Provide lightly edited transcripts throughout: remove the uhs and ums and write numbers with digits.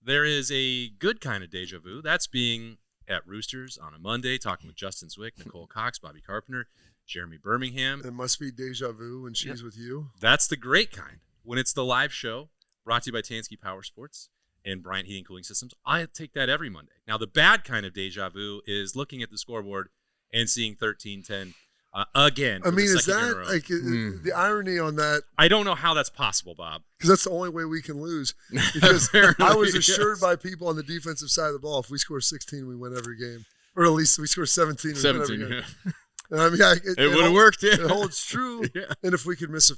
there is a good kind of deja vu. That's being at Roosters on a Monday, talking with Justin Zwick, Nicole Cox, Bobby Carpenter, Jeremy Birmingham. It must be deja vu when she's with you. That's the great kind. When it's the live show, brought to you by Tansky Power Sports and Bryant Heating Cooling Systems, I take that every Monday. Now, the bad kind of deja vu is looking at the scoreboard and seeing 13-10 again. I mean, is that like the irony on that? I don't know how that's possible, Bob. Because that's the only way we can lose. Because I was assured by people on the defensive side of the ball, if we score 16, we win every game. Or at least we score 17, we win every game. Yeah. And I mean, it would have worked. Yeah. It holds true. Yeah. And if we could miss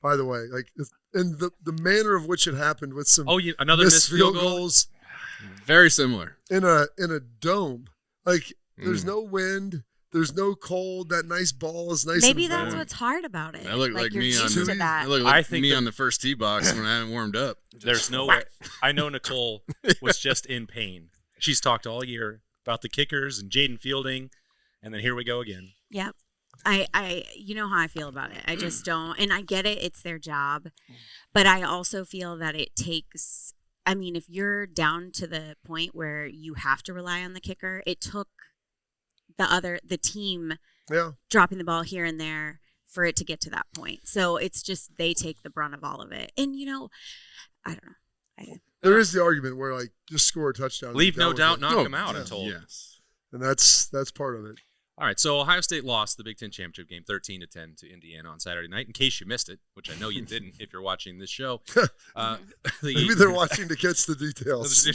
by the way, like, and the manner of which it happened with some another missed field goals. Very similar. In a dome. Like, there's no wind. There's no cold. That nice ball is nice. Maybe that's what's hard about it. I look like me on the first tee box when I haven't warmed up. There's no way. I know Nicole was just in pain. She's talked all year about the kickers and Jaden Fielding, and then here we go again. Yep. I you know how I feel about it. I just don't, and I get it. It's their job, but I also feel that it takes. I mean, if you're down to the point where you have to rely on the kicker, it took the team dropping the ball here and there for it to get to that point. So it's just they take the brunt of all of it. And, I don't know. There is the argument where, like, just score a touchdown. Leave no doubt, knock them out, I'm told. Yes. And that's part of it. All right, so Ohio State lost the Big Ten Championship game 13-10 to Indiana on Saturday night. In case you missed it, which I know you didn't if you're watching this show. Maybe they're watching to catch the details.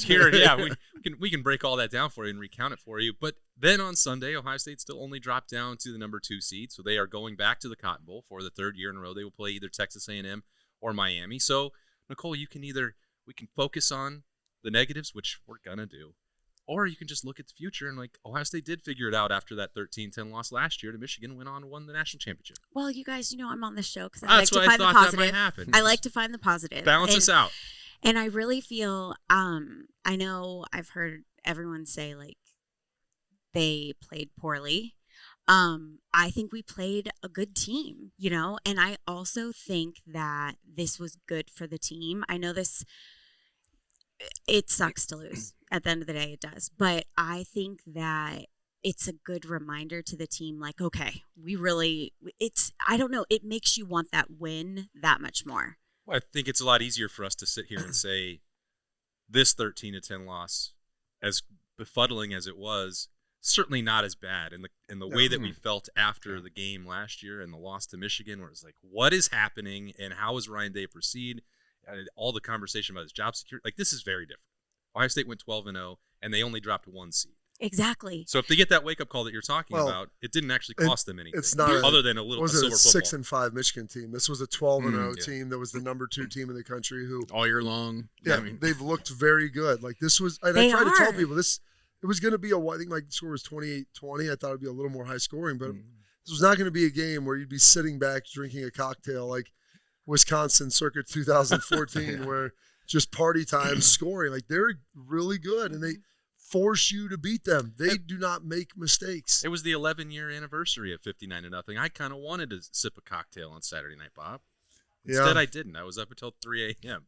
We can break all that down for you and recount it for you. But then on Sunday, Ohio State still only dropped down to the number 2 seed, so they are going back to the Cotton Bowl for the third year in a row. They will play either Texas A&M or Miami. So, Nicole, we can focus on the negatives, which we're going to do. Or you can just look at the future and, like, Ohio State did figure it out after that 13-10 loss last year to Michigan, went on and won the national championship. Well, you guys, I'm on this show because I like to find the positive. That might happen. I like to find the positive. Balance us out. And I really feel, I know I've heard everyone say, like, they played poorly. I think we played a good team, and I also think that this was good for the team. I know it sucks to lose. At the end of the day, it does. But I think that it's a good reminder to the team, like, okay, I don't know, it makes you want that win that much more. Well, I think it's a lot easier for us to sit here and say this 13-10 loss, as befuddling as it was, certainly not as bad. In the way that we felt after the game last year and the loss to Michigan, where it's like, what is happening and how is Ryan Day proceed? All the conversation about his job security, like, this is very different. Ohio State went 12-0, and they only dropped 1 seed. Exactly. So if they get that wake-up call that you're talking about, it didn't actually cost them anything. It's not other than a little silver football. 6-5 Michigan team. This was a 12-0 team that was the number 2 team in the country who all year long. Yeah, they've looked very good. Like, this was, and I tried to tell people this. It was going to be I think my score was 28-20. I thought it'd be a little more high scoring, but this was not going to be a game where you'd be sitting back drinking a cocktail like Wisconsin circa 2014, where just party time scoring. Like, they're really good, and they force you to beat them. They do not make mistakes. It was the 11-year anniversary of 59-0. I kind of wanted to sip a cocktail on Saturday night, Bob. Instead, I didn't. I was up until 3 a.m.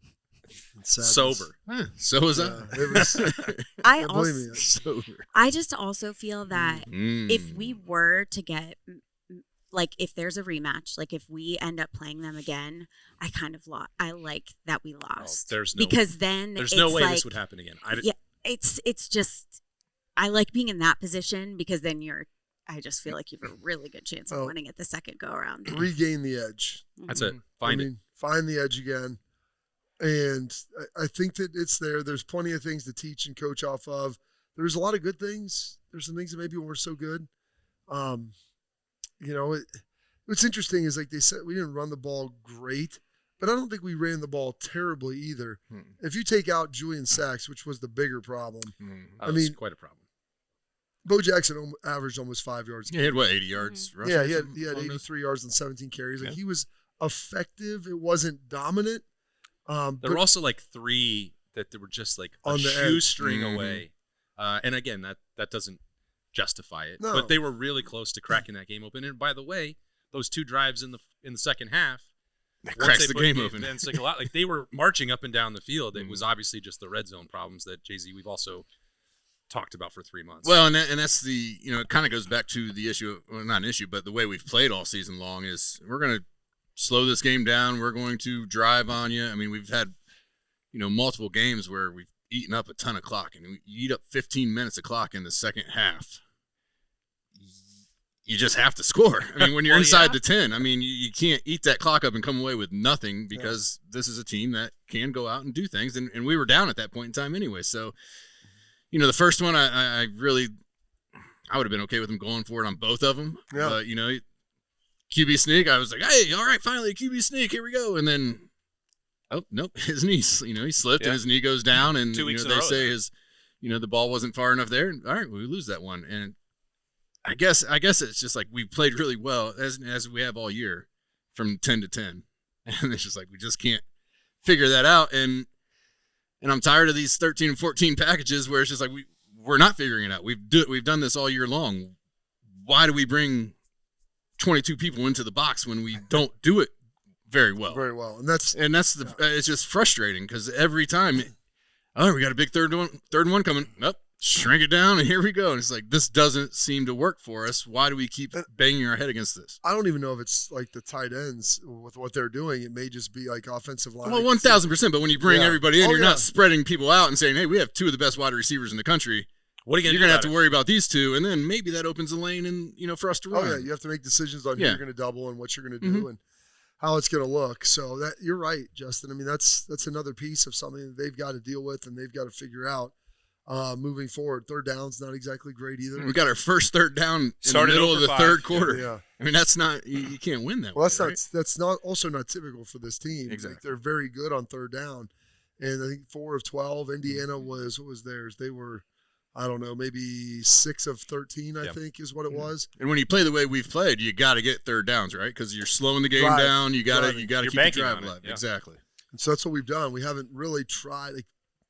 Sober. So was I. It was. I just also feel that if we were to get, like, if there's a rematch, like, if we end up playing them again, I kind of I like that we lost. Because then there's no way this would happen again. It's just, I like being in that position because then I just feel like you have a really good chance of winning it the second go around. Regain the edge. That's it. Find the edge again. And I think that it's there. There's plenty of things to teach and coach off of. There's a lot of good things. There's some things that maybe weren't so good. What's interesting is, like they said, we didn't run the ball great, but I don't think we ran the ball terribly either. If you take out Julian Sachs, which was the bigger problem. I mean, quite a problem. Bo Jackson averaged almost 5 yards. He had 80 yards? Yeah, he had 83 yards and 17 carries. Like, he was effective. It wasn't dominant. There were also like 3 that were just like a shoestring away. And again, that doesn't justify it. No. But they were really close to cracking that game open. And by the way, those 2 drives in the second half, cracks the game open. Then like they were marching up and down the field. It was obviously just the red zone problems that Jay-Z we've also talked about for 3 months. Well, and that's the, it kind of goes back to the issue, well, not an issue, but the way we've played all season long is we're going to slow this game down. We're going to drive on you. I mean, we've had, multiple games where we've eaten up a ton of clock, and you eat up 15 minutes of clock in the second half. You just have to score. I mean, when you're inside the 10, I mean, you can't eat that clock up and come away with nothing because this is a team that can go out and do things. And we were down at that point in time anyway. So, the first one, I would have been okay with him going for it on both of them. Yeah. But, QB sneak, I was like, hey, all right, finally, QB sneak, here we go. And then, oh, nope, his knee, he slipped and his knee goes down. And, 2 weeks they say the ball wasn't far enough there. And, all right, we lose that one. And I guess it's just like we played really well as we have all year from 10 to 10. And it's just like we just can't figure that out. And I'm tired of these 13 and 14 packages where it's just like we're not figuring it out. We've done this all year long. Why do we bring 22 people into the box when we don't do it very well? Very well. And it's just frustrating because every time, we got a big third and one coming. Nope. Shrink it down, and here we go. And it's like, this doesn't seem to work for us. Why do we keep banging our head against this? I don't even know if it's like the tight ends with what they're doing. It may just be like offensive line. Well, 1,000%. But when you bring everybody in, you're not spreading people out and saying, hey, we have two of the best wide receivers in the country. What are you You're going to have to worry about these two, and then maybe that opens a lane and for us to run. Oh, yeah. You have to make decisions on who you're going to double and what you're going to do and how it's going to look. So that you're right, Justin. I mean, that's another piece of something that they've got to deal with and they've got to figure out. Moving forward, third down's not exactly great either. We got our first third down in the middle of the third quarter. Yeah. I mean, that's not you can't win that. Well, that's not also not typical for this team. Exactly, like, they're very good on third down, and I think 4 of 12. Indiana what was theirs? They were, I don't know, maybe 6 of 13. I think is what it was. And when you play the way we've played, you got to get third downs, right? Because you're slowing the game down. You got to keep the drive alive. Yeah. Exactly. And so that's what we've done. We haven't really tried.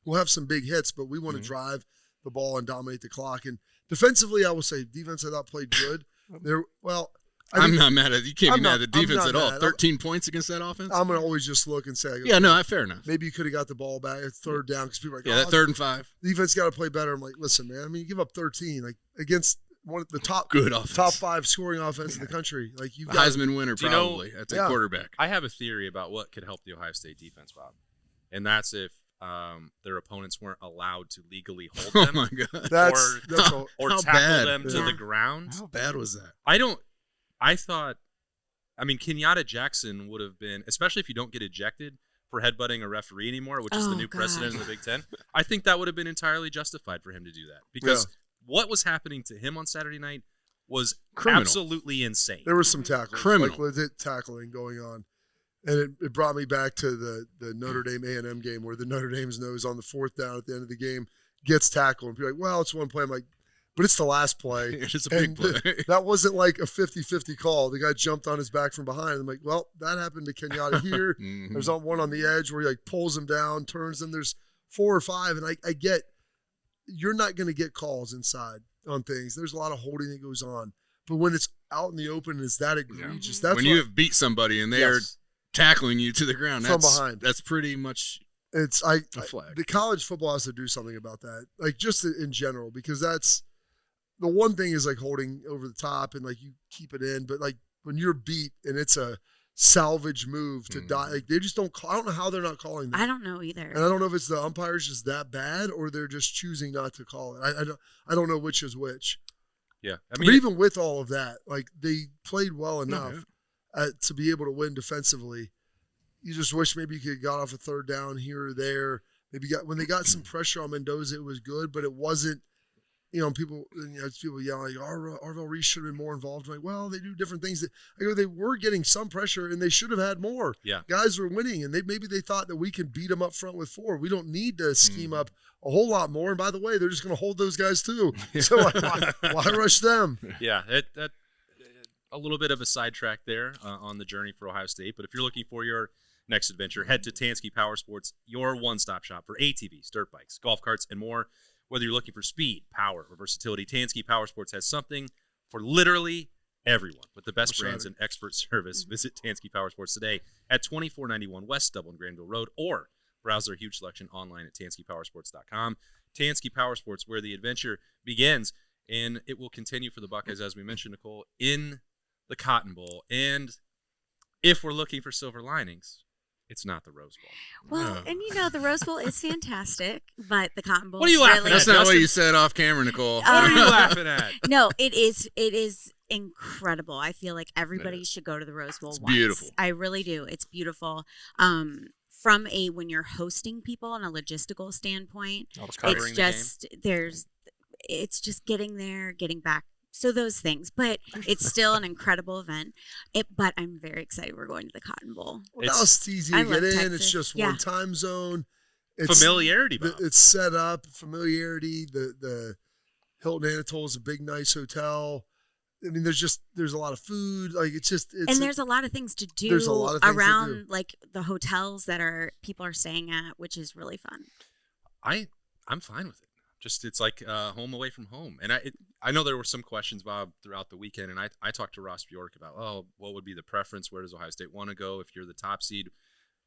We'll have some big hits, but we want to drive the ball and dominate the clock. And defensively, I will say defense I thought played good. I'm not mad at you. Can't be mad at the defense at all. 13 points against that offense. I'm gonna always just look and say, fair enough. Maybe you could have got the ball back at third down because people are like, that 3rd and 5. Defense got to play better. I'm like, listen, man. I mean, you give up 13 like against one of the top 5 scoring offense in the country. Like you've got Heisman winner probably at the quarterback. I have a theory about what could help the Ohio State defense, Bob, and that's if their opponents weren't allowed to legally hold them. Oh my God! Or tackle them to the ground. How bad was that? I thought, Kenyatta Jackson would have been, especially if you don't get ejected for headbutting a referee anymore, which is the new precedent in the Big Ten. I think that would have been entirely justified for him to do that because what was happening to him on Saturday night was absolutely insane. There was some tackling, criminal, like legit tackling going on. And it brought me back to the Notre Dame A&M game where the Notre Dame's nose on the 4th down at the end of the game gets tackled. And people are like, well, it's one play. I'm like, but it's the last play. It's a big play. That wasn't like a 50-50 call. The guy jumped on his back from behind. I'm like, well, that happened to Kenyatta here. There's one on the edge where he pulls him down, turns him. There's 4 or 5. And I get you're not going to get calls inside on things. There's a lot of holding that goes on. But when it's out in the open, it's that egregious. That's when you have beat somebody and they are tackling you to the ground from behind. That's pretty much a flag. The college football has to do something about that, like just in general, because that's the one thing is like holding over the top and like you keep it in, but like when you're beat and it's a salvage move to die, like they just don't call. I don't know how they're not calling that. I don't know either, and I don't know if it's the umpires just that bad or they're just choosing not to call it. I don't know which is which. Yeah, but even with all of that, like they played well enough. To be able to win defensively. You just wish maybe you could have got off a third down here or there. Maybe when they got some pressure on Mendoza, it was good, but it wasn't, people yelling, like, Arvell Reese should have been more involved. I'm like, well, they do different things. They were getting some pressure, and they should have had more. Yeah. Guys were winning, and maybe they thought that we can beat them up front with 4. We don't need to scheme up a whole lot more. And by the way, they're just going to hold those guys too. So why rush them? Yeah, that a little bit of a sidetrack there on the journey for Ohio State. But if you're looking for your next adventure, head to Tansky Power Sports, your one-stop shop for ATVs, dirt bikes, golf carts, and more. Whether you're looking for speed, power, or versatility, Tansky Power Sports has something for literally everyone with the best brands and expert service. Visit Tansky Power Sports today at 2491 West Dublin Granville Road, or browse their huge selection online at TanskyPowersports.com. Tansky Power Sports, where the adventure begins, and it will continue for the Buckeyes, as we mentioned, Nicole, in the Cotton Bowl. And if we're looking for silver linings, it's not the Rose Bowl. Well, and the Rose Bowl is fantastic, but the Cotton Bowl. What are you laughing really at? That's not Justin? what you said off camera, Nicole. What are you laughing at? No, it is incredible. I feel like everybody should go to the Rose Bowl. It's once. beautiful. I really do. It's beautiful. From when you're hosting people on a logistical standpoint, it's just getting there, getting back. So those things, but it's still an incredible event. But I'm very excited we're going to the Cotton Bowl. Well, now it's easy to get in. Texas. It's just one time zone. Familiarity, Bob. It's set up. Familiarity. The Hilton Anatole is a big, nice hotel. I mean, there's a lot of food. Like and there's a lot of things to do around like the hotels that people are staying at, which is really fun. I'm fine with it. Just it's like home away from home. And I know there were some questions, Bob, throughout the weekend, and I talked to Ross Bjork about what would be the preference? Where does Ohio State want to go if you're the top seed?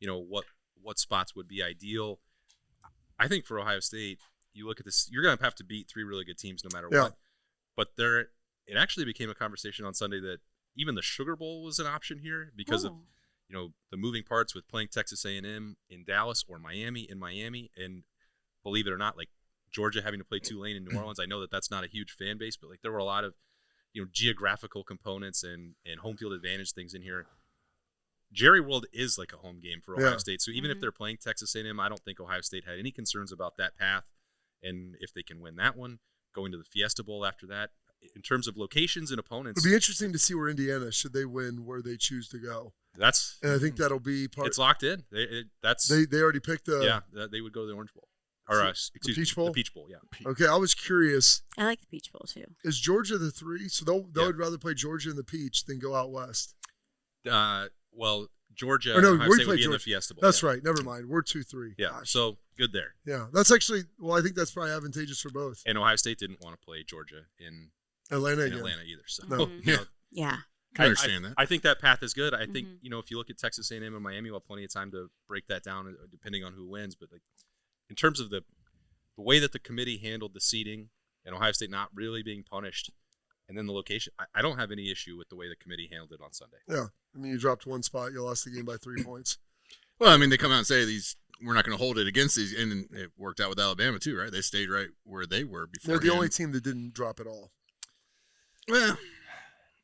What spots would be ideal? I think for Ohio State, you look at this, you're going to have to beat 3 really good teams no matter what. But it actually became a conversation on Sunday that even the Sugar Bowl was an option here because of the moving parts with playing Texas A&M in Dallas or Miami in Miami, and believe it or not, like Georgia having to play Tulane in New Orleans. I know that's not a huge fan base, but like there were a lot of geographical components and home field advantage things in here. Jerry World is like a home game for Ohio State, so even if they're playing Texas A&M, I don't think Ohio State had any concerns about that path, and if they can win that one, going to the Fiesta Bowl after that. In terms of locations and opponents, it'll be interesting to see where Indiana, should they win, where they choose to go. And I think that'll be part. It's locked in. They already picked the. They would go to the Orange Bowl. Or excuse me, Peach Bowl? The Peach Bowl, yeah. Okay, I was curious. I like the Peach Bowl too. Is Georgia the 3? So they would rather play Georgia in the Peach than go out west. Well, Georgia. Or no, Ohio we State would played be in Georgia. the Fiesta Bowl. That's right. Never mind. We're 2-3. Yeah. Gosh. So good there. Yeah, that's actually. Well, I think that's probably advantageous for both. And Ohio State didn't want to play Georgia in Atlanta either. So no. Yeah. I understand that. I think that path is good. I think if you look at Texas A&M and Miami, we'll have plenty of time to break that down, depending on who wins. But like in terms of the way that the committee handled the seeding and Ohio State not really being punished, and then the location, I don't have any issue with the way the committee handled it on Sunday. Yeah, I mean, you dropped one spot, you lost the game by 3 points. Well, I mean, they come out and say we're not going to hold it against these, and it worked out with Alabama too, right? They stayed right where they were before. They're the only team that didn't drop at all. Well,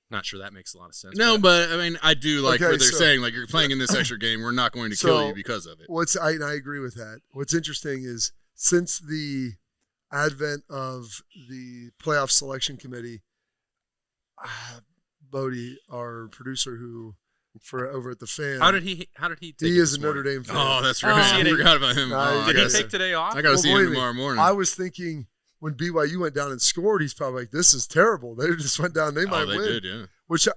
not sure that makes a lot of sense. No, but I mean, I do like what they're saying. Like, you're playing in this extra game, we're not going to kill you because of it. I agree with that. What's interesting is since the advent of the playoff selection committee, Bodie, our producer, over at the Fan, how did he take he is a Notre Dame fan. Oh, that's right. I forgot about him. Did he take today off? I got to see him tomorrow morning. I was thinking when BYU went down and scored, he's probably like, "This is terrible." They just went down. They might win. They did, yeah. Which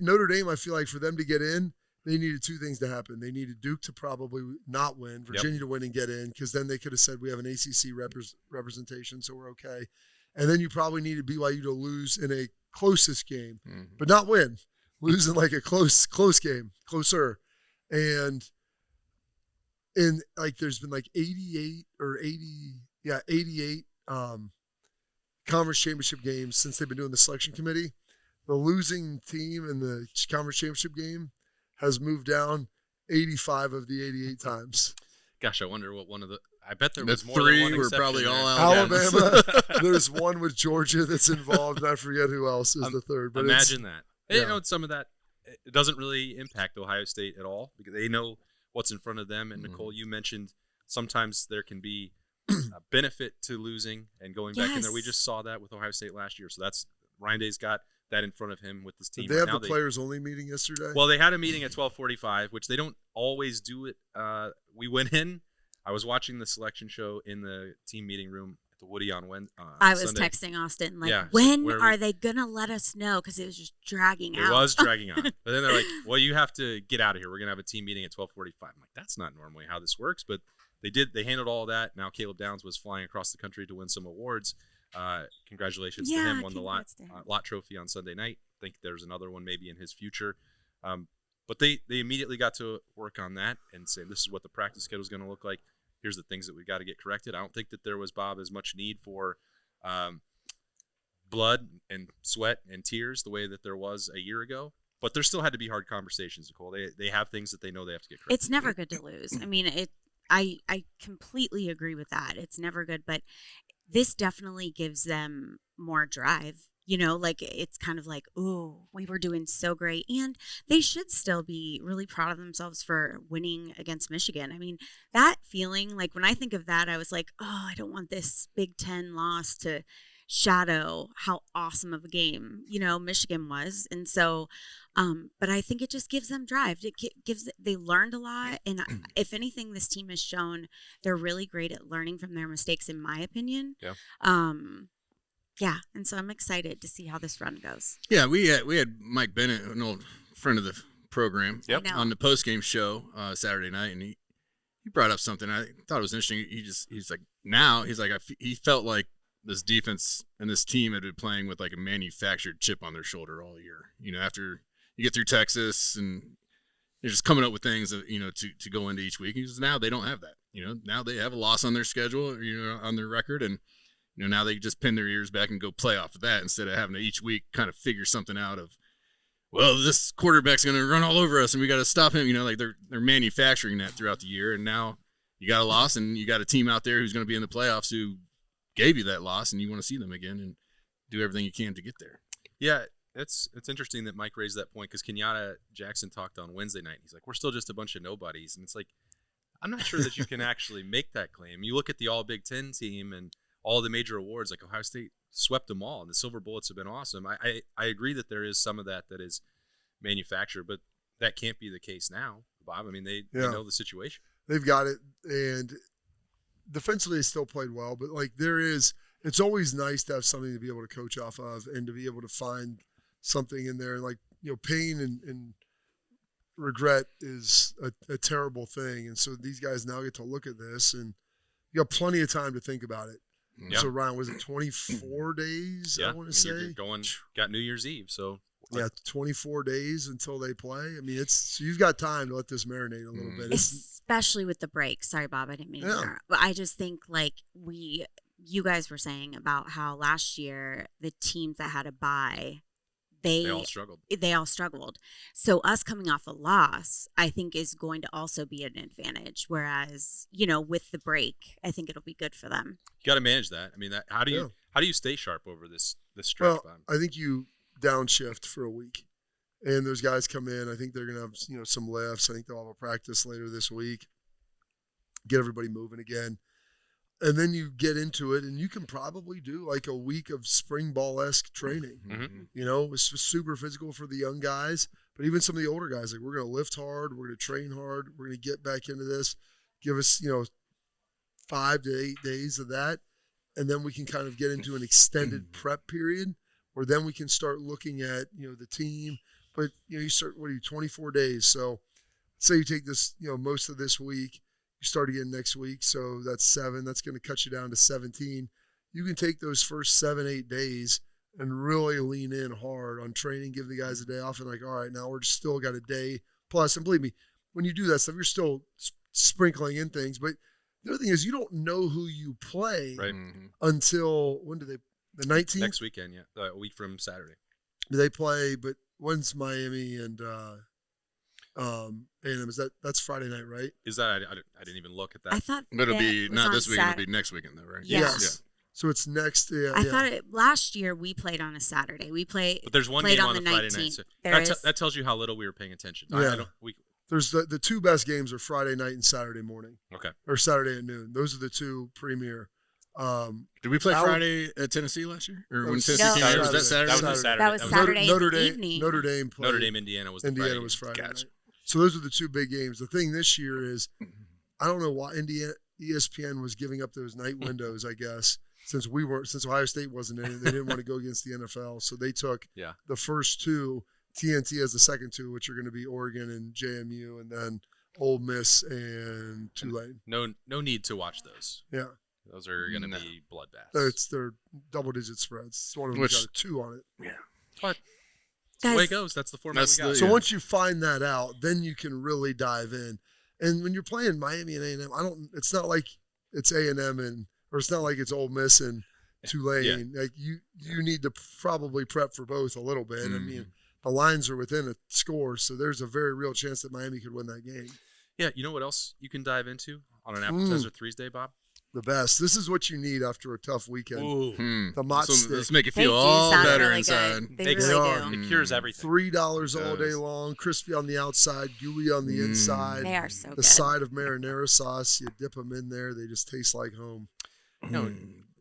Notre Dame, I feel like for them to get in, they needed 2 things to happen. They needed Duke to probably not win, Virginia to win and get in, because then they could have said we have an ACC representation, so we're okay. And then you probably needed BYU to lose in a closest game, but not win. Lose in like a close game, closer. And there's been like 88 conference championship games since they've been doing the selection committee. The losing team in the conference championship game has moved down 85 of the 88 times. Gosh, I wonder what one of the. I bet there the was more 3 than one were exception probably there. all Alabama. There's one with Georgia that's involved, and I forget who else is the third. But imagine that. Yeah. Some of that it doesn't really impact Ohio State at all because they know what's in front of them. And Nicole, you mentioned sometimes there can be a benefit to losing and going back in there. We just saw that with Ohio State last year. So that's Ryan Day's got that in front of him with this team. Did they have the players only meeting yesterday? Well, they had a meeting at 12:45, which they don't always do it. We went in. I was watching the selection show in the team meeting room at the Woody on Wednesday. I was texting Austin when are they gonna let us know? Because it was just dragging out. It was dragging on. But then they're like, "Well, you have to get out of here. We're gonna have a team meeting at 12:45." I'm like, "That's not normally how this works," but they did. They handled all that. Now Caleb Downs was flying across the country to win some awards. Congratulations to him. Won the lot trophy on Sunday night. I think there's another one maybe in his future. But they immediately got to work on that and say, this is what the practice schedule is going to look like. Here's the things that we've got to get corrected. I don't think that there was, Bob, as much need for blood and sweat and tears the way that there was a year ago. But there still had to be hard conversations, Nicole. They have things that they know they have to get corrected. It's never good to lose. I mean, I completely agree with that. It's never good, but this definitely gives them more drive. You know, like it's kind of like, oh, we were doing so great. And they should still be really proud of themselves for winning against Michigan. I mean, that feeling, like when I think of that, I was like, oh, I don't want this Big Ten loss to shadow how awesome of a game, you know, Michigan was. And so, but I think it just gives them drive. They learned a lot. And if anything, this team has shown they're really great at learning from their mistakes, in my opinion. Yeah. Yeah, and so I'm excited to see how this run goes. Yeah, we had Mike Bennett, an old friend of the program, on the post-game show Saturday night, and he brought up something I thought it was interesting. He's like, he felt like this defense and this team had been playing with like a manufactured chip on their shoulder all year. You know, after you get through Texas and they're just coming up with things that, you know, to go into each week. He says now they don't have that. You know, now they have a loss on their schedule, you know, on their record, and you know, now they just pin their ears back and go play off of that instead of having to each week kind of figure something out of, well, this quarterback's going to run all over us and we got to stop him. You know, like they're manufacturing that throughout the year. And now you got a loss and you got a team out there who's going to be in the playoffs who gave you that loss and you want to see them again and do everything you can to get there. Yeah, it's interesting that Mike raised that point because Kenyatta Jackson talked on Wednesday night. He's like, we're still just a bunch of nobodies. And it's like, I'm not sure that you can actually make that claim. You look at the All Big Ten team and all the major awards, like Ohio State swept them all, and the Silver Bullets have been awesome. I agree that there is some of that is manufactured, but that can't be the case now, Bob. I mean, they know the situation. They've got it, and defensively they still played well, but like it's always nice to have something to be able to coach off of and to be able to find something in there. Like, you know, pain and regret is a terrible thing, and so these guys now get to look at this, and you got plenty of time to think about it. Yeah. So, Ryan, was it 24 days, I want to say? You're got New Year's Eve, so. Yeah, 24 days until they play. I mean, so you've got time to let this marinate a little bit. Especially with the break. Sorry, Bob, I didn't mean to interrupt. But I just think, like, you guys were saying about how last year the teams that had a bye, they all struggled. So us coming off a loss, I think, is going to also be an advantage. Whereas, you know, with the break, I think it'll be good for them. You got to manage that. I mean, how do you stay sharp over this stretch? Well, I think you downshift for a week, and those guys come in. I think they're going to have, you know, some lifts. I think they'll have a practice later this week. Get everybody moving again. And then you get into it, and you can probably do like a week of spring ball-esque training. Mm-hmm. You know, it's super physical for the young guys, but even some of the older guys, like, we're going to lift hard, we're going to train hard, we're going to get back into this. Give us, you know, 5 to 8 days of that, and then we can kind of get into an extended prep period where then we can start looking at, you know, the team. But, you know, you start, 24 days. So say you take this, you know, most of this week, you start again next week, so that's 7. That's going to cut you down to 17. You can take those first 7-8 days and really lean in hard on training, give the guys a day off, and like, all right, now we're still got a day plus. And believe me, when you do that stuff, you're still sprinkling in things. But the other thing is you don't know who you play until, when do they, the 19th? Next weekend, yeah, a week from Saturday. Do they play, but when's Miami and A&M? That's Friday night, right? Is that? I didn't even look at that. I thought it'll be not this weekend. It'll be next weekend, though, right? Yes. Yeah. So it's next. Yeah, I thought last year we played on a Saturday. But there's one game on the Friday 19th. night. So that tells you how little we were paying attention. Yeah. There's the two best games are Friday night and Saturday morning. Okay. Or Saturday at noon. Those are the two premier. Did we play Friday at Tennessee last year? Or when Tennessee came here? Was that Saturday? That was Saturday. That was Saturday evening. Notre Dame played. Notre Dame, Indiana was Friday night. So those are the two big games. The thing this year is, I don't know why ESPN was giving up those night windows, I guess, since Ohio State wasn't in it. They didn't want to go against the NFL. So they took the first two, TNT as the second two, which are going to be Oregon and JMU, and then Ole Miss and Tulane. No need to watch those. Yeah. Those are going to be bloodbaths. They're double-digit spreads. One of them's got a 2 on it. Yeah. But that's the way it goes. That's the format we got. So once you find that out, then you can really dive in. And when you're playing Miami and A&M, it's not like it's A&M or it's not like it's Ole Miss and Tulane. Like you need to probably prep for both a little bit. I mean, the lines are within a score, so there's a very real chance that Miami could win that game. Yeah, you know what else you can dive into on an appetizer Threes day, Bob? The best. This is what you need after a tough weekend. Ooh. The Mott stick. Let's make it feel all better really inside. They really do. It cures everything. $3 all day long, crispy on the outside, gooey on the inside. They are so good. The side of marinara sauce, you dip them in there. They just taste like home. No,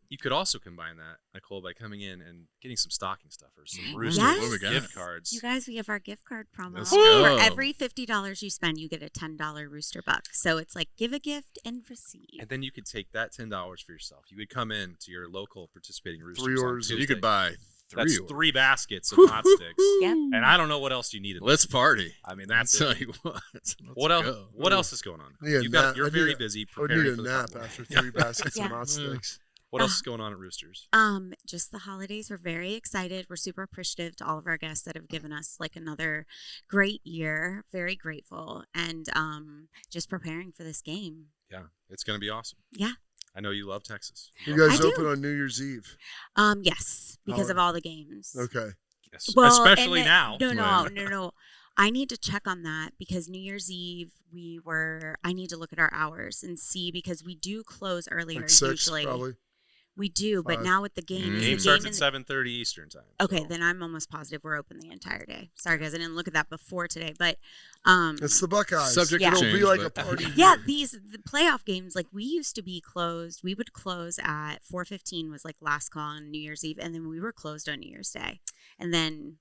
you could also combine that, Nicole, by coming in and getting some stocking stuffers, some Roosters gift cards. You guys, we have our gift card promo. Let's go. For every $50 you spend, you get a $10 Rooster Buck. So it's like give a gift and receive. And then you could take that $10 for yourself. You would come in to your local participating Roosters. 3 orders. So you could buy 3. That's 3 baskets of hot sticks. Yep. And I don't know what else you needed. Let's party. I mean, that's I'll it. tell you what. What else? What else is going on? You're very busy I would preparing need for a the nap Cup. after 3 baskets of hot sticks. What else is going on at Roosters? Just the holidays. We're very excited. We're super appreciative to all of our guests that have given us like another great year. Very grateful, and just preparing for this game. Yeah, it's going to be awesome. Yeah. I know you love Texas. You guys I open do. on New Year's Eve? Yes, because of all the games. Okay. Yes. Well, especially and now. No. I need to check on that because New Year's Eve I need to look at our hours and see because we do close earlier Like 6, usually. probably. We do, but 5. now with the game, Game starts at 7:30 Eastern time. Okay, so. then I'm almost positive we're open the entire day. Sorry, guys, I didn't look at that before today, but It's the Buckeyes. Subject to It'll change, be like but- a party. yeah, the playoff games, like we used to be closed. We would close at 4:15 was like last call on New Year's Eve, and then we were closed on New Year's Day, and then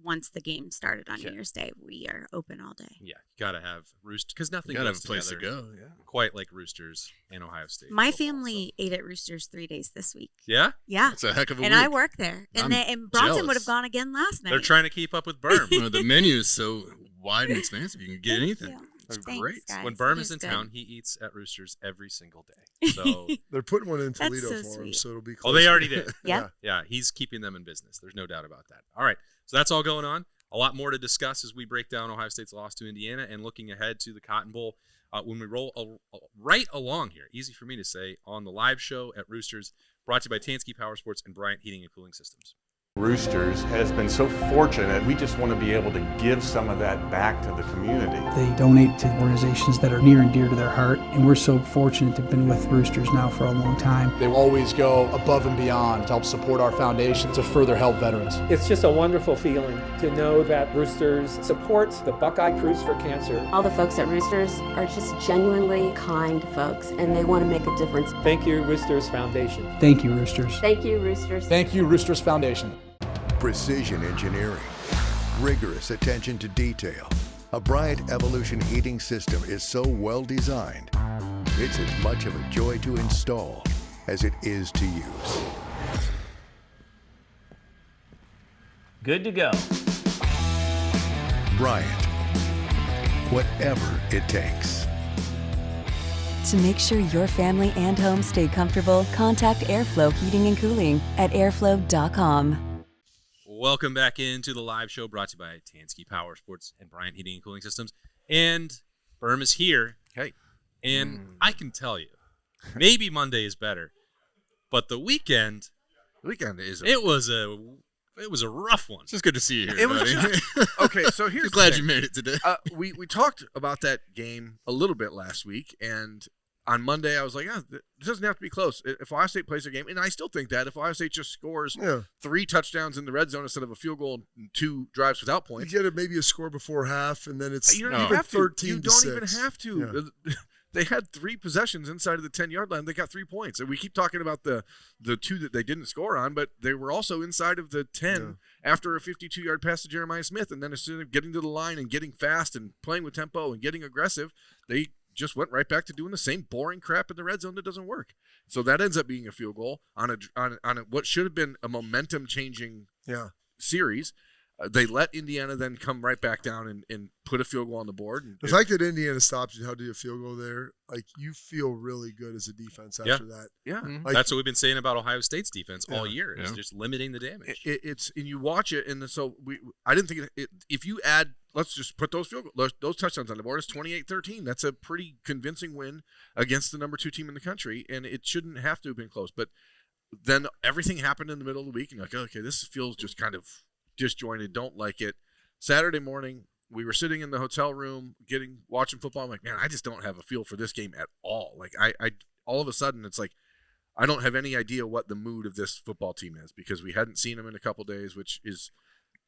once the game started on New Year's Day, we are open all day. Yeah, you got to have Roosters because nothing You gotta goes have a place to together go. Yeah. quite like Roosters and Ohio State. My football, family ate at Roosters 3 days this week. Yeah? Yeah. It's a heck of a And week. I work there. And, I'm and Bronson jealous. would have gone again last night. They're trying to keep up with Birm. The menu is so wide and expansive. You can get anything. you. That's Thanks, great. guys. When Birm It is in good. town, he eats at Roosters every single day. So, They're putting one in That's Toledo so for him, sweet. so it'll be oh, close. they already did. Yep. Yeah, he's keeping them in business. There's no doubt about that. All right, so that's all going on. A lot more to discuss as we break down Ohio State's loss to Indiana and looking ahead to the Cotton Bowl when we roll right along here. Easy for me to say on the live show at Roosters, brought to you by Tansky Power Sports and Bryant Heating and Cooling Systems. Roosters has been so fortunate. We just want to be able to give some of that back to the community. They donate to organizations that are near and dear to their heart, and we're so fortunate to have been with Roosters now for a long time. They will always go above and beyond to help support our foundation to further help veterans. It's just a wonderful feeling to know that Roosters supports the Buckeye Cruise for Cancer. All the folks at Roosters are just genuinely kind folks, and they want to make a difference. Thank you, Roosters Foundation. Thank you, Roosters. Thank you, Roosters. Thank you, Roosters Foundation. Precision engineering, rigorous attention to detail. A Bryant Evolution heating system is so well designed, it's as much of a joy to install as it is to use. Good to go. Bryant, whatever it takes. To make sure your family and home stay comfortable, contact Airflow Heating and Cooling at airflow.com. Welcome back into the live show brought to you by Tansky Power Sports and Bryant Heating and Cooling Systems. And Birm is here. Hey. And I can tell you, maybe Monday is better, but the weekend, it was a rough one. It's just good to see you here, It was buddy. Okay, so here's Glad the you thing. made it today. We talked about that game a little bit last week, and on Monday I was like, it doesn't have to be close. If Ohio State plays their game, and I still think that if Ohio State just scores 3 touchdowns in the red zone instead of a field goal and 2 drives without points, You get maybe a score before half, and then it's you don't even even have to. 13 You to don't 6. even have to. Yeah. They had 3 possessions inside of the 10-yard line. They got 3 points. And we keep talking about the 2 that they didn't score on, but they were also inside of the 10 after a 52-yard pass to Jeremiah Smith. And then as soon as getting to the line and getting fast and playing with tempo and getting aggressive, they just went right back to doing the same boring crap in the red zone that doesn't work. So that ends up being a field goal on what should have been a momentum-changing series. They let Indiana then come right back down and put a field goal on the board. And the fact that Indiana stopped you, how do you field goal there? Like, you feel really good as a defense after that. Yeah. Like, that's what we've been saying about Ohio State's defense all year. It's just limiting the damage. It's and you watch it, and so I didn't think if you add, let's just put those those touchdowns on the board. It's 28-13. That's a pretty convincing win against the number 2 team in the country, and it shouldn't have to have been close. But then everything happened in the middle of the week, and you're like, okay, this feels just kind of disjointed. Don't like it. Saturday morning, we were sitting in the hotel room watching football. I'm like, man, I just don't have a feel for this game at all. Like, I all of a sudden, it's like I don't have any idea what the mood of this football team is, because we hadn't seen them in a couple days, which is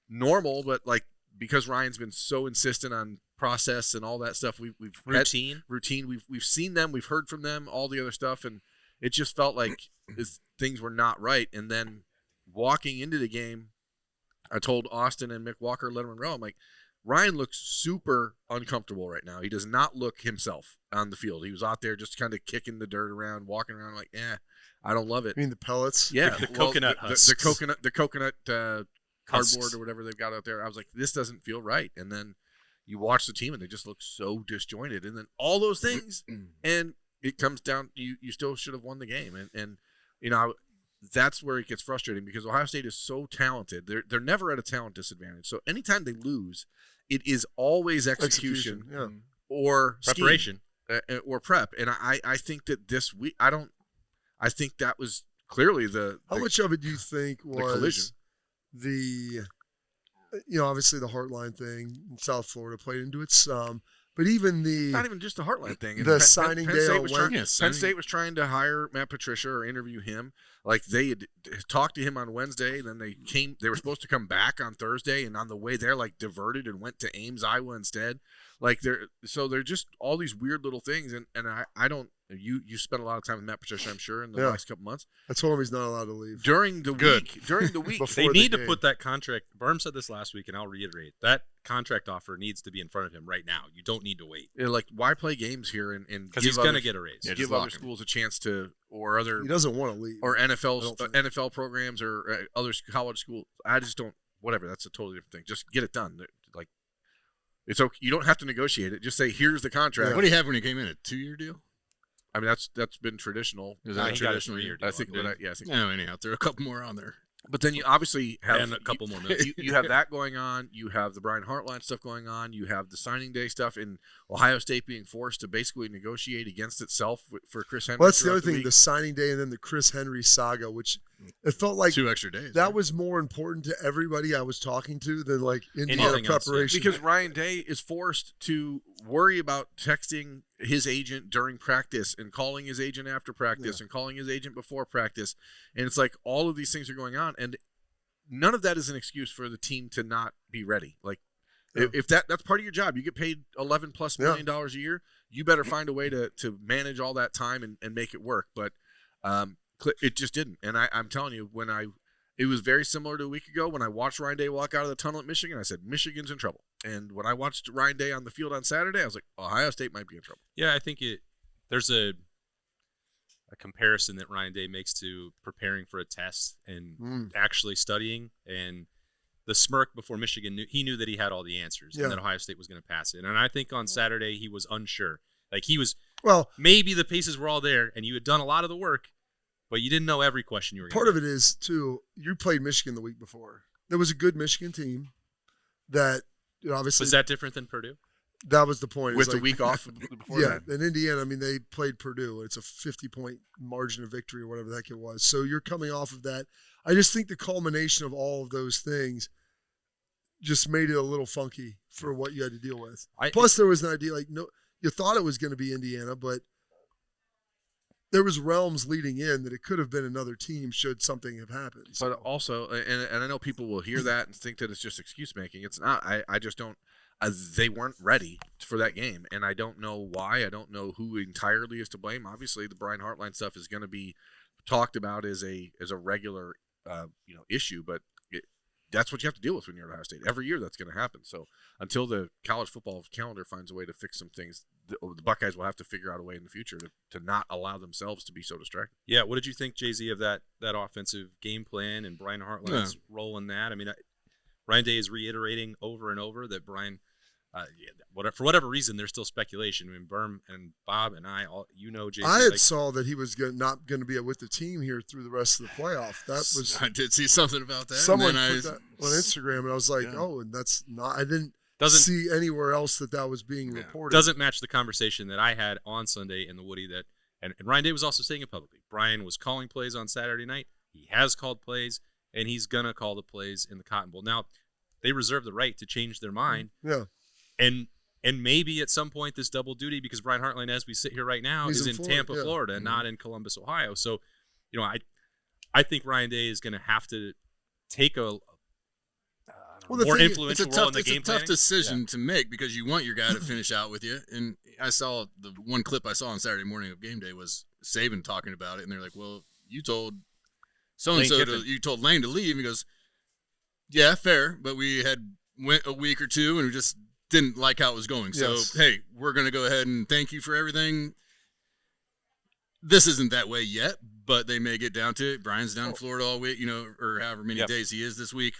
normal. But like, because Ryan's been so insistent on process and all that stuff, we've routine. We've seen them, we've heard from them, all the other stuff, and it just felt like things were not right. And then walking into the game, I told Austin and Mick Walker, Letterman Row, I'm like, Ryan looks super uncomfortable right now. He does not look himself on the field. He was out there just kind of kicking the dirt around, walking around like, I don't love it. You mean the pellets? Yeah. The coconut husks. The coconut cardboard or whatever they've got out there. I was like, this doesn't feel right. And then you watch the team and they just look so disjointed. And then all those things, and it comes down, you still should have won the game. And you know, that's where it gets frustrating, because Ohio State is so talented. They're never at a talent disadvantage. So anytime they lose, it is always execution. Or preparation or prep. And I think that this week, I think that was clearly how much of it do you think was collision? Obviously the Heartline thing in South Florida played into it some. But even not even just the Heartline thing. The signing day on Wednesday. Penn State was trying to hire Matt Patricia or interview him. Like, they had talked to him on Wednesday, then they were supposed to come back on Thursday, and on the way there, like, diverted and went to Ames, Iowa instead. Like, they're just all these weird little things, and I don't. You spent a lot of time with Matt Patricia, I'm sure, in the last couple months. I told him he's not allowed to leave during the week. They need to put that contract. Birm said this last week, and I'll reiterate that contract offer needs to be in front of him right now. You don't need to wait. Like, why play games here and because he's going to get a raise. Give other schools a chance to, or other. He doesn't want to leave, or NFL programs or other college schools. I just don't. Whatever. That's a totally different thing. Just get it done. Like, it's okay. You don't have to negotiate it. Just say, here's the contract. What do you have when you came in? A 2-year deal? I mean, that's been traditional. Is that a traditional year? I think. I think. No, anyhow, there are a couple more on there. But then you obviously have and a couple more minutes. You have that going on. You have the Brian Hartline stuff going on. You have the signing day stuff, and Ohio State being forced to basically negotiate against itself for Chris Henry. Well, that's the other thing, the signing day and then the Chris Henry saga, which it felt like 2 extra days. That was more important to everybody I was talking to than like Indiana preparation. Because Ryan Day is forced to worry about texting his agent during practice and calling his agent after practice and calling his agent before practice. And it's like all of these things are going on, and none of that is an excuse for the team to not be ready. Like, if that's part of your job, you get paid $11+ million a year, you better find a way to manage all that time and make it work. But it just didn't. And I'm telling you, it was very similar to a week ago when I watched Ryan Day walk out of the tunnel at Michigan. I said, Michigan's in trouble. And when I watched Ryan Day on the field on Saturday, I was like, Ohio State might be in trouble. Yeah, I think there's a comparison that Ryan Day makes to preparing for a test and actually studying. And the smirk before Michigan, he knew that he had all the answers and that Ohio State was going to pass it. And I think on Saturday he was unsure. Like, he was, maybe the pieces were all there and you had done a lot of the work, but you didn't know every question you were going to Part of it is, too, you played Michigan the week before. There was a good Michigan team that, obviously. Was that different than Purdue? That was the point. With the week off before that? Yeah, in Indiana, I mean, they played Purdue. It's a 50-point margin of victory or whatever the heck it was. So you're coming off of that. I just think the culmination of all of those things just made it a little funky for what you had to deal with. Plus, there was an idea, like, you thought it was going to be Indiana, but there was realms leading in that it could have been another team should something have happened. So. But also, and I know people will hear that and think that it's just excuse making. It's not. I just don't. They weren't ready for that game, and I don't know why. I don't know who entirely is to blame. Obviously, the Brian Hartline stuff is going to be talked about as a regular issue, but that's what you have to deal with when you're at Ohio State. Every year that's going to happen. So until the college football calendar finds a way to fix some things, the Buckeyes will have to figure out a way in the future to not allow themselves to be so distracted. Yeah, what did you think, Jay-Z, of that offensive game plan and Brian Hartline's role in that? I mean, Ryan Day is reiterating over and over that Brian, for whatever reason, there's still speculation. I mean, Birm and Bob and I, Jason. I saw that he was not going to be with the team here through the rest of the playoff. That was I did see something about that. Someone put that on Instagram, and I was like, oh, and that's not. I didn't see anywhere else that was being reported. Doesn't match the conversation that I had on Sunday in the Woody and Ryan Day was also saying it publicly. Brian was calling plays on Saturday night. He has called plays, and he's going to call the plays in the Cotton Bowl. Now, they reserve the right to change their mind. Yeah. And maybe at some point this double duty, because Brian Hartline, as we sit here right now, is in Tampa, Florida, not in Columbus, Ohio. So, I think Ryan Day is going to have to take a more influential role in the game planning. It's a tough decision to make because you want your guy to finish out with you. And I saw the one clip I saw on Saturday morning of game day was Saban talking about it, and they're like, "Well, you told so-and-so you told Lane to leave." And he goes, "Yeah, fair, but we had went a week or two and we just didn't like how it was going. So, hey, we're going to go ahead and thank you for everything. This isn't that way yet, but they may get down to it. Brian's down in Florida all week, or however many days he is this week.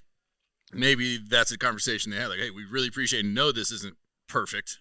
Maybe that's a conversation they had. Like, hey, we really appreciate and know this isn't perfect,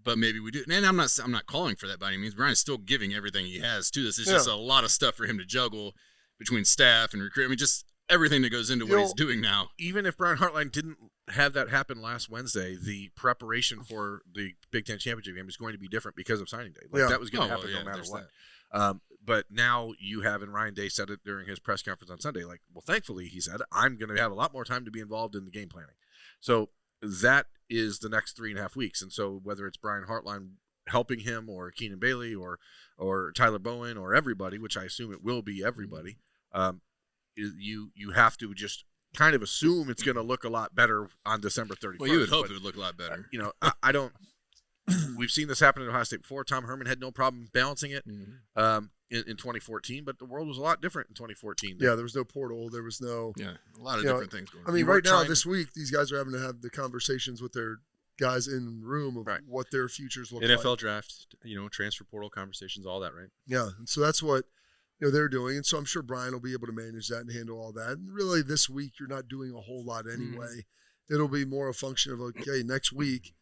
but maybe we do." And I'm not calling for that by any means. Brian's still giving everything he has to this. It's just a lot of stuff for him to juggle between staff and recruit. I mean, just everything that goes into what he's doing now. Even if Brian Hartline didn't have that happen last Wednesday, the preparation for the Big Ten championship game is going to be different because of signing day. That was going to happen no matter what. But now you have, and Ryan Day said it during his press conference on Sunday, like, well, thankfully, he said, I'm going to have a lot more time to be involved in the game planning. So that is the next 3.5 weeks. And so whether it's Brian Hartline helping him or Keenan Bailey or Tyler Bowen or everybody, which I assume it will be everybody, you have to just kind of assume it's going to look a lot better on December 31st. Well, you would hope it would look a lot better. I don't. We've seen this happen at Ohio State before. Tom Herman had no problem balancing it in 2014, but the world was a lot different in 2014. Yeah, there was no portal. There was no a lot of different things going on. I mean, right now, this week, these guys are having to have the conversations with their guys in the room of what their futures look like. NFL draft, transfer portal conversations, all that, right? Yeah, and so that's what they're doing, and so I'm sure Brian will be able to manage that and handle all that. And really, this week you're not doing a whole lot anyway. It'll be more a function of, okay, next week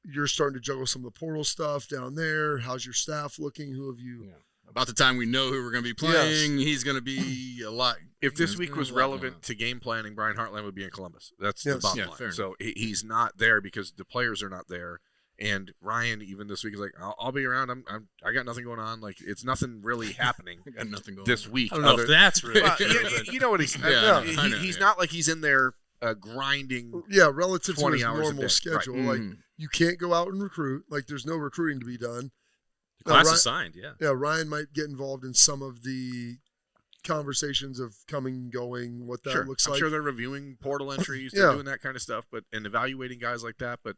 you're starting to juggle some of the portal stuff down there. How's your staff looking? Who have you? About the time we know who we're going to be playing, he's going to be a lot. If this week was relevant to game planning, Brian Hartline would be in Columbus. That's the bottom line. So he's not there because the players are not there. And Ryan, even this week, is like, I'll be around. I got nothing going on. Like, it's nothing really happening. I got nothing going this on. week. I don't know if that's really you know what he's he's not like he's in there grinding. Yeah, relative to his normal day. schedule. Right. Like, you can't go out and recruit. Like, there's no recruiting to be done. The class is signed, Yeah, Ryan might get involved in some of the conversations of coming and going, what that looks like. I'm sure they're reviewing portal entries, they're doing that kind of stuff, and evaluating guys like that. But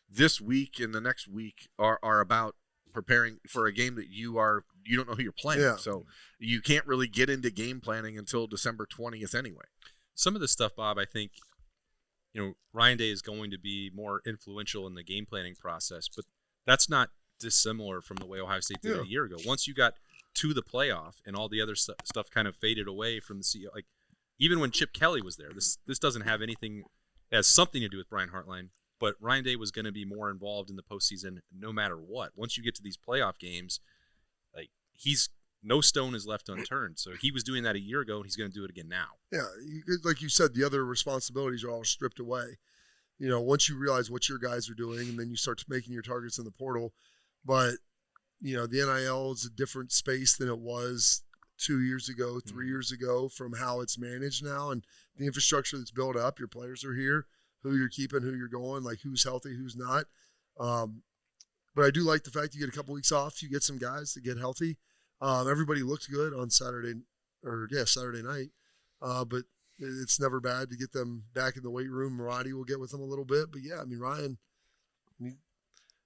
this week and the next week are about preparing for a game that you don't know who you're playing. Yeah. So you can't really get into game planning until December 20th anyway. Some of this stuff, Bob, I think, Ryan Day is going to be more influential in the game planning process, but that's not dissimilar from the way Ohio State did a year ago. Once you got to the playoff and all the other stuff kind of faded away from the CEO, like even when Chip Kelly was there, this doesn't have anything, it has something to do with Brian Hartline, but Ryan Day was going to be more involved in the postseason no matter what. Once you get to these playoff games, like no stone is left unturned. So he was doing that a year ago, and he's going to do it again now. Yeah, like you said, the other responsibilities are all stripped away. Once you realize what your guys are doing, and then you start making your targets in the portal. But, the NIL is a different space than it was 2 years ago, 3 years ago, from how it's managed now. And the infrastructure that's built up, your players are here, who you're keeping, who you're going, like who's healthy, who's not. But I do like the fact you get a couple weeks off, you get some guys to get healthy. Everybody looked good on Saturday night. But it's never bad to get them back in the weight room. Maradi will get with them a little bit. But, Ryan,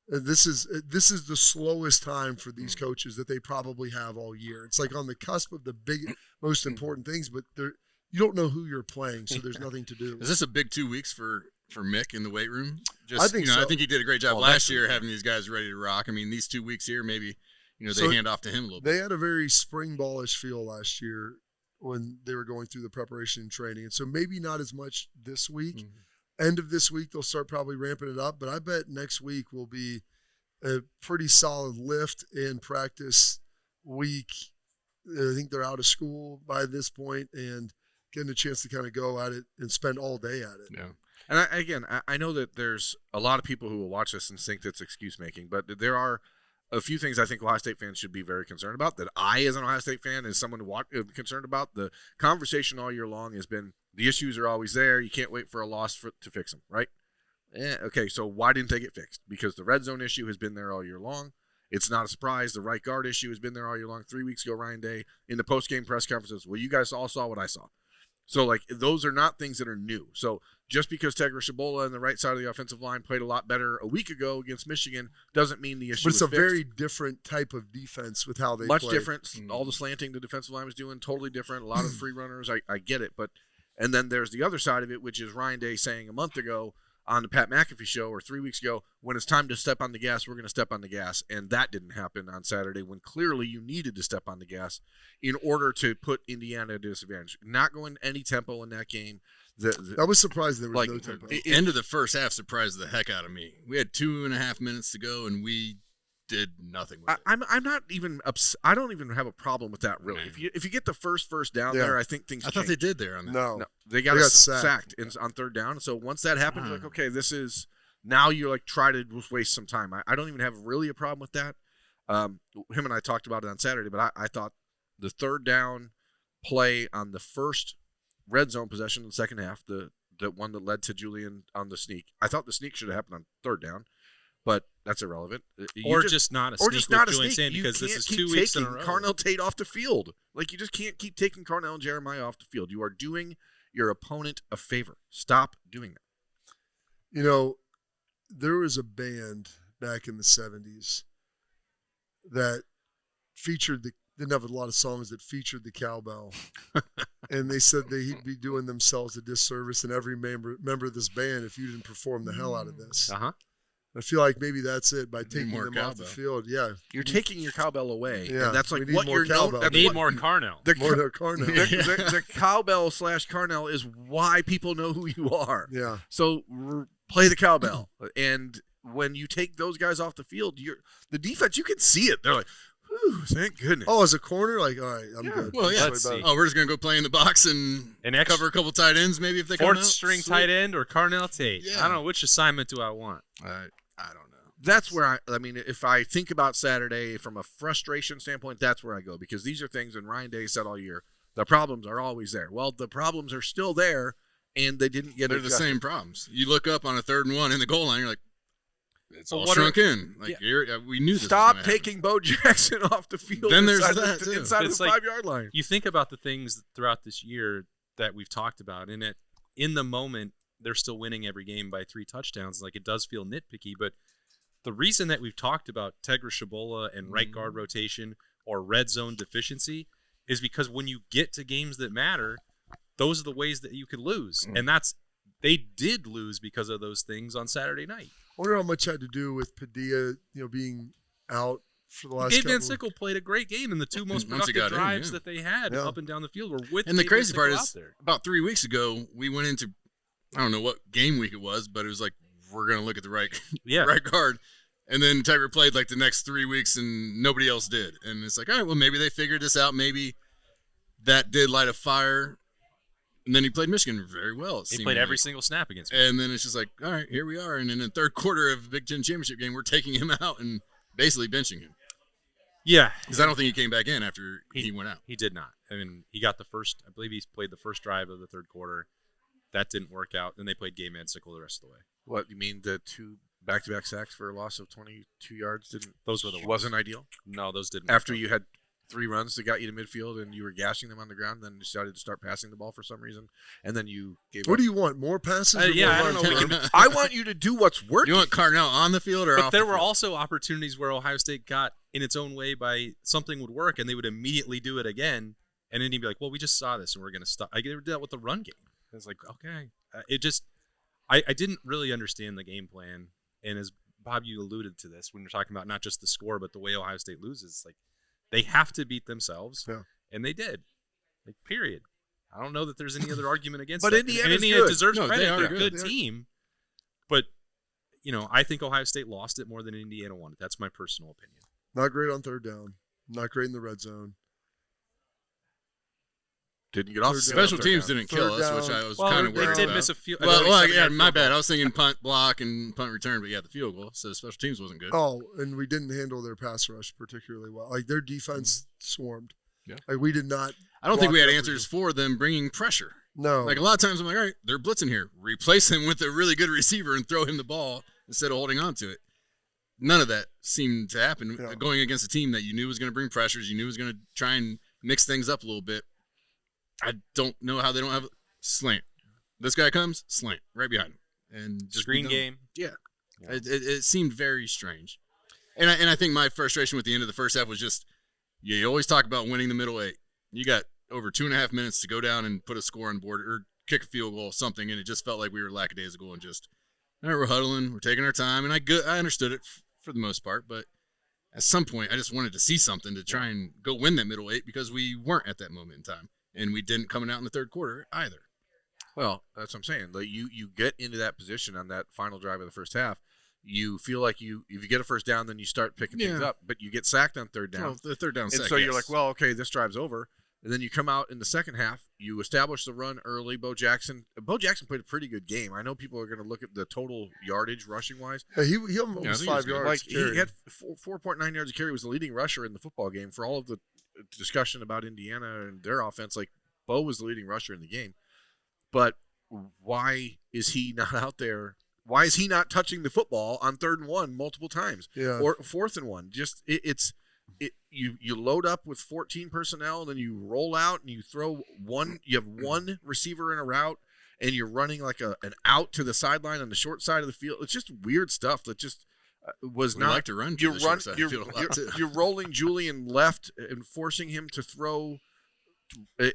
this is the slowest time for these coaches that they probably have all year. It's like on the cusp of the big, most important things, but you don't know who you're playing, so there's nothing to do. Is this a big 2 weeks for Mick in the weight room? I think so. I think he did a great job last year having these guys ready to rock. I mean, these 2 weeks here, maybe they hand off to him a little bit. They had a very spring ballish feel last year when they were going through the preparation and training. And so maybe not as much this week. End of this week, they'll start probably ramping it up. But I bet next week will be a pretty solid lift in practice week. I think they're out of school by this point and getting a chance to kind of go at it and spend all day at it. Yeah. And I know that there's a lot of people who will watch this and think that's excuse making, but there are a few things I think Ohio State fans should be very concerned about, that I, as an Ohio State fan, as someone concerned about. The conversation all year long has been the issues are always there. You can't wait for a loss to fix them, right? Okay, so why didn't they get fixed? Because the red zone issue has been there all year long. It's not a surprise. The right guard issue has been there all year long. 3 weeks ago, Ryan Day, in the post-game press conferences, well, you guys all saw what I saw. So, like, those are not things that are new. So just because Tegra Shabola and the right side of the offensive line played a lot better a week ago against Michigan doesn't mean the issue But it's is a fixed. very different type of defense with how they Much play. different. All the slanting the defensive line was doing, totally different. A lot of free runners. I get it. And then there's the other side of it, which is Ryan Day saying a month ago on the Pat McAfee show, or 3 weeks ago, when it's time to step on the gas, we're going to step on the gas. And that didn't happen on Saturday, when clearly you needed to step on the gas in order to put Indiana at a disadvantage. Not going any tempo in that game. I was surprised there was no tempo. End of the first half surprised the heck out of me. We had 2.5 minutes to go, and we did nothing with it. I'm not even I don't even have a problem with that, really. If you get the first down there, I think things I thought change. they did there on that. No. They got sacked on third down. So once that happened, you're like, okay, this is now you're like, try to waste some time. I don't even have really a problem with that. Him and I talked about it on Saturday, but I thought the third down play on the first red zone possession in the second half, the one that led to Julian on the sneak, I thought the sneak should have happened on third down. But that's irrelevant. Or just not a sneak with Julian Sand, because this is 2 weeks in a row. Carnell Tate off the field. Like, you just can't keep taking Carnell and Jeremiah off the field. You are doing your opponent a favor. Stop doing that. You know, there was a band back in the 70s that featured didn't have a lot of songs that featured the cowbell. And they said he'd be doing themselves a disservice and every member of this band if you didn't perform the hell out of this. I feel like maybe that's it, by taking them off the field. Yeah, you're taking your cowbell away. Yeah, and that's like we need what more you're known. cowbell. Need more Carnell. More Carnell. The cowbell / Carnell is why people know who you are. Yeah. So play the cowbell, and when you take those guys off the field, the defense, you can see it. They're like, whew, thank goodness. Oh, as a corner, like, all right, I'm good. Well, yeah. We're just gonna go play in the box and cover a couple tight ends, maybe if they come out. Fourth string tight end or Carnell Tate. Yeah. I don't know, which assignment do I want. I don't know. That's where I mean, if I think about Saturday from a frustration standpoint, that's where I go, because these are things, and Ryan Day said all year, the problems are always there. Well, the problems are still there, and they didn't get They're adjusted. the same problems. You look up on a 3rd and 1 in the goal line, you're like, it's all shrunk in. Like, we knew this. Stop taking Bo Jackson off the field. Then there's inside that, too. inside It's the like, 5-yard line. You think about the things throughout this year that we've talked about, and in the moment, they're still winning every game by 3 touchdowns. Like, it does feel nitpicky, but the reason that we've talked about Tegra Shabola and right guard rotation or red zone deficiency is because when you get to games that matter, those are the ways that you could lose. And they did lose because of those things on Saturday night. I wonder how much had to do with Padilla, being out for the last Gabe couple. Van Sickle played a great game, and the 2 most productive drives that they had up and down the field were with. And the Gabe crazy Van part Sickle is, out there. about 3 weeks ago, we went into, I don't know what game week it was, but it was like, we're gonna look at the right guard. And then Tiger played like the next 3 weeks, and nobody else did. And it's like, all right, well, maybe they figured this out. Maybe that did light a fire. And then he played Michigan very well. He played every single snap against me. And then it's just like, all right, here we are. And in the third quarter of the Big Ten championship game, we're taking him out and basically benching him. Yeah. Because I don't think he came back in after he went out. He did not. I mean, he got I believe he played the first drive of the third quarter. That didn't work out. Then they played Gabe Van Sickle the rest of the way. What, you mean the 2 back-to-back sacks for a loss of 22 yards those were the ones. Wasn't ideal? No, those didn't. After you had 3 runs that got you to midfield and you were gashing them on the ground, then you decided to start passing the ball for some reason, and then you gave What do you want? More passes? Or yeah, more I don't know. I want you to do what's working. You want Carnell on the field or but off there the were field? also opportunities where Ohio State got in its own way by something would work, and they would immediately do it again, and then he'd be like, well, we just saw this, and we're going to stop. I did that with the run game. It's like, okay. I didn't really understand the game plan, and as Bob, you alluded to this when you're talking about not just the score, but the way Ohio State loses. Like, they have to beat themselves, and they did. Like, period. I don't know that there's any other argument against but that. Indiana's Indiana good. deserves credit. They are They're a good. good team. But, I think Ohio State lost it more than Indiana won it. That's my personal opinion. Not great on third down. Not great in the red zone. Didn't get off. Special teams didn't kill us, which I was kind of worried about. They did miss a few. My bad. I was thinking punt block and punt return, but the field goal. So special teams wasn't good. Oh, and we didn't handle their pass rush particularly well. Like, their defense swarmed. Yeah. Like, we did not. I don't think we had answers for them bringing pressure. No. Like, a lot of times I'm like, all right, they're blitzing here. Replace him with a really good receiver and throw him the ball instead of holding on to it. None of that seemed to happen. Yeah. Going against a team that you knew was going to bring pressures, you knew was going to try and mix things up a little bit. I don't know how they don't have a slant. This guy comes, slant, right behind him. And just screen game. Yeah. It seemed very strange. And I think my frustration with the end of the first half was just, you always talk about winning the middle eight. You got over 2.5 minutes to go down and put a score on board or kick a field goal or something, and it just felt like we were lackadaisical and just, all right, we're huddling, we're taking our time. And I understood it for the most part, but at some point I just wanted to see something to try and go win that middle eight because we weren't at that moment in time. And we didn't coming out in the third quarter either. Well, that's what I'm saying. Like, you get into that position on that final drive of the first half. You feel like if you get a first down, then you start picking things up. But you get sacked on third down. Well, the third down and sack, so you're like, well, okay, this drive's over. And then you come out in the second half. You establish the run early. Bo Jackson played a pretty good game. I know people are going to look at the total yardage rushing wise. Yeah, he almost 5 yards. Like, he had 4.9 yards a carry. Was the leading rusher in the football game. For all of the discussion about Indiana and their offense, like, Bo was the leading rusher in the game. But why is he not out there? Why is he not touching the football on 3rd and 1 multiple times? Yeah. Or 4th and 1? Just you load up with 14 personnel, and then you roll out and you throw one. You have one receiver in a route, and you're running like an out to the sideline on the short side of the field. It's just weird stuff that just was not. Like to run to the short side of the field a lot too. You're rolling Julian left and forcing him to throw. I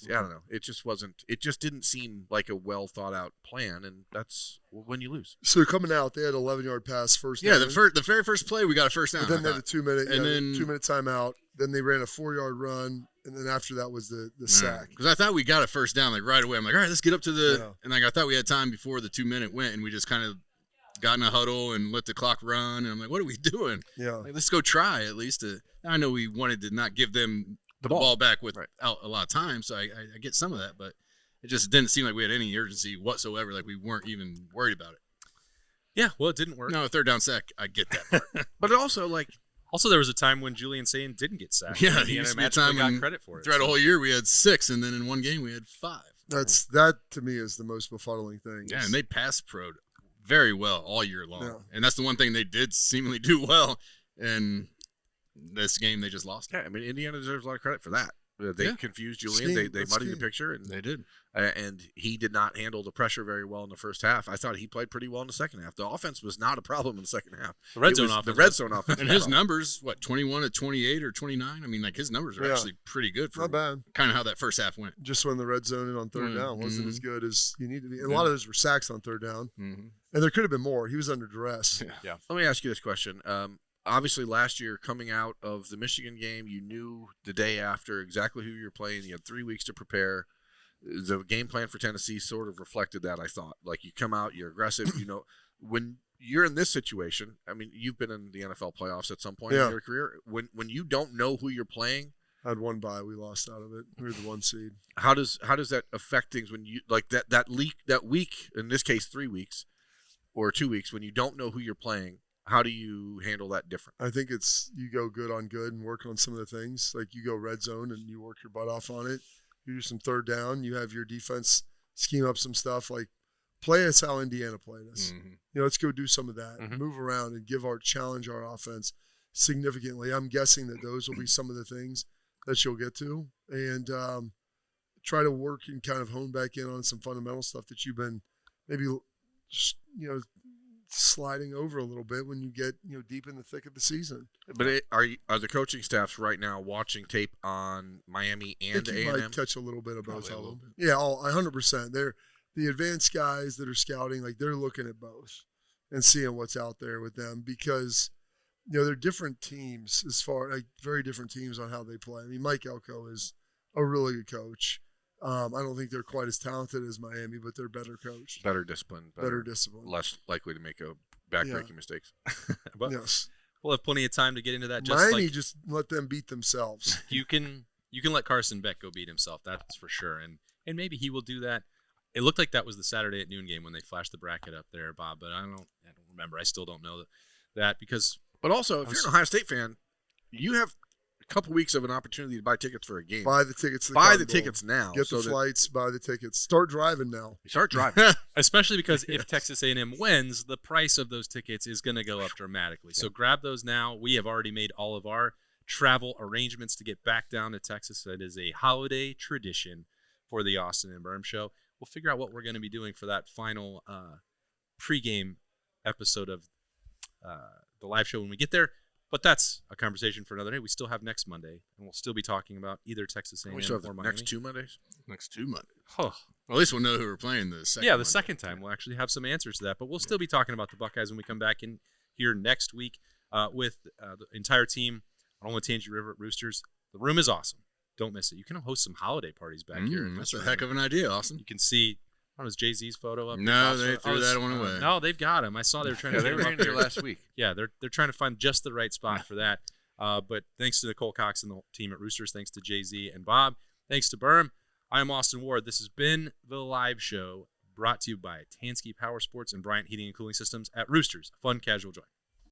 don't know. It just wasn't. It just didn't seem like a well thought out plan, and that's when you lose. So coming out, they had an 11-yard pass first. Yeah, down. the very first play we got a first down. But then they had a 2-minute, and then 2-minute timeout. Then they ran a 4-yard run, and then after that was the sack. Because I thought we got a first down like right away. I'm like, all right, let's get up to the. And like I thought we had time before the 2-minute went, and we just kind of got in a huddle and let the clock run. And I'm like, what are we doing? Yeah, like, let's go try at least. I know we wanted to not give them the ball back without a lot of time, so I get some of that, but it just didn't seem like we had any urgency whatsoever, like we weren't even worried about it. Yeah, well, it didn't work. No, a 3rd down sack, I get that part. But also, there was a time when Julian Sayin didn't get sacked. Yeah, he used to be a time got credit for it. Throughout a whole year, we had 6, and then in one game, we had 5. That to me is the most befuddling thing. Yeah, and they pass pro'd very well all year long, and that's the one thing they did seemingly do well, and this game they just lost. Yeah, I mean, Indiana deserves a lot of credit for that. They confused Julian. They muddied the picture, and they did. And he did not handle the pressure very well in the first half. I thought he played pretty well in the second half. The offense was not a problem in the second half. The red zone offense. And his numbers, 21 to 28 or 29? I mean, like his numbers are actually pretty good for not bad. Kind of how that first half went. Just when the red zone and on 3rd down wasn't as good as you need to be. And a lot of those were sacks on 3rd down. Mm-hmm. And there could have been more. He was under duress. Yeah. Let me ask you this question. Obviously, last year, coming out of the Michigan game, you knew the day after exactly who you were playing. You had 3 weeks to prepare. The game plan for Tennessee sort of reflected that, I thought. Like, you come out, you're aggressive. When you're in this situation, I mean, you've been in the NFL playoffs at some point in your career. When you don't know who you're playing. I had one bye. We lost out of it. We were the 1 seed. How does that affect things when you, like, that week, in this case 3 weeks or 2 weeks, when you don't know who you're playing? How do you handle that different? I think it's you go good on good and work on some of the things. Like you go red zone and you work your butt off on it. You do some 3rd down. You have your defense scheme up some stuff. Like play us how Indiana played us. Mm-hmm. Let's go do some of that. Mm-hmm. Move around and challenge our offense significantly. I'm guessing that those will be some of the things that you'll get to. And try to work and kind of hone back in on some fundamental stuff that you've been maybe sliding over a little bit when you get deep in the thick of the season. But are the coaching staffs right now watching tape on Miami and A&M? Might catch a little bit of both of them. Yeah, 100%. They're the advanced guys that are scouting. Like they're looking at both and seeing what's out there with them because they're different teams very different teams on how they play. I mean, Mike Elko is a really good coach. I don't think they're quite as talented as Miami, but they're better coached. Better disciplined. Better disciplined. Less likely to make a backbreaking mistakes. But yes. We'll have plenty of time to get into that. Miami just let them beat themselves. You can let Carson Beck go beat himself. That's for sure. And maybe he will do that. It looked like that was the Saturday at noon game when they flashed the bracket up there, Bob. But I don't remember. I still don't know that because. But also, if you're an Ohio State fan, you have a couple weeks of an opportunity to buy tickets for a game. Buy the tickets. Buy the tickets now. Get the flights. Buy the tickets. Start driving now. Start driving. Especially because if Texas A&M wins, the price of those tickets is going to go up dramatically. So grab those now. We have already made all of our travel arrangements to get back down to Texas. That is a holiday tradition for the Austin and Birm Show. We'll figure out what we're going to be doing for that final pregame episode of the live show when we get there. But that's a conversation for another day. We still have next Monday, and we'll still be talking about either Texas A&M or Miami. Next 2 Mondays? Next 2 Mondays. Oh. Well, at least we'll know who we're playing the second Monday. Second time. We'll actually have some answers to that. But we'll still be talking about the Buckeyes when we come back in here next week with the entire team on Olentangy River at Roosters. The room is awesome. Don't miss it. You can host some holiday parties back here. That's a heck of an idea, Austin. You can see, is Jay-Z's photo up? No, they threw that one away. No, they've got him. I saw they were trying to they were in here last week. Yeah, they're trying to find just the right spot for that. But thanks to Nicole Cox and the team at Roosters. Thanks to Jay-Z and Bob. Thanks to Birm. I am Austin Ward. This has been The Live Show, brought to you by Tansky Power Sports and Bryant Heating and Cooling Systems at Roosters. Fun, casual joy.